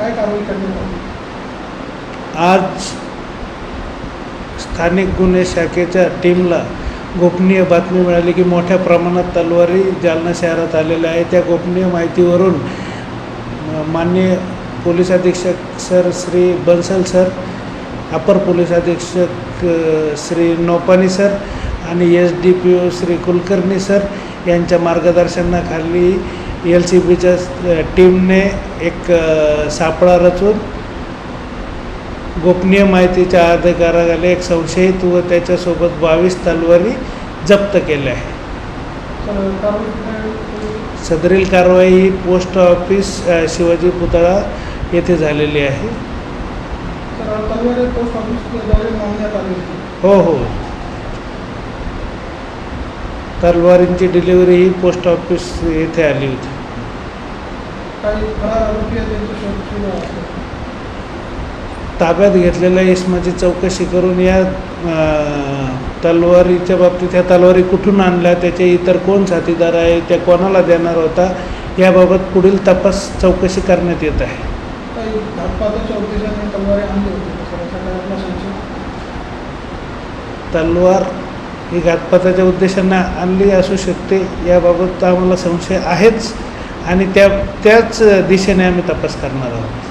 काय कारवाई करण्यात आली? आज स्थानिक गुन्हे शाखेच्या टीमला गोपनीय बातमी मिळाली की मोठ्या प्रमाणात तलवारी जालना शहरात आलेल्या आहे. त्या गोपनीय माहितीवरून माननीय पोलीस अधीक्षक सर श्री बन्सल सर, अपर पोलीस अधीक्षक श्री नौपानी सर आणि SDPO श्री कुलकर्णी सर यांच्या मार्गदर्शनाखाली LCBच्या टीमने एक सापळा रचून गोपनीय माहितीच्या अधिकाराखाली एक संशयित व त्याच्यासोबत 22 तलवारी जप्त केल्या आहे. सदरील कारवाई ही पोस्ट ऑफिस शिवाजी पुतळा येथे झालेली आहे. तलवारी पोस्ट ऑफिसद्वारे मागण्यात आली होती. हो हो, तलवारींची डिलिव्हरी ही पोस्ट ऑफिस येथे आली होती. काही फरार आरोपी आहेत त्यांचा शोध सुरू आहे. ताब्यात घेतलेल्या इसमाची चौकशी करून या तलवारीच्या बाबतीत ह्या तलवारी कुठून आणल्या, त्याचे इतर कोण साथीदार आहे, त्या कोणाला देणार होता, याबाबत पुढील तपास चौकशी करण्यात येत आहे. काही घातपाताच्या उद्देशाने तलवारी आणली होती आपला संशय? तलवार ही घातपाताच्या उद्देशाने आणली असू शकते, याबाबत आम्हाला संशय आहेच आणि त्याच दिशेने आम्ही तपास करणार आहोत.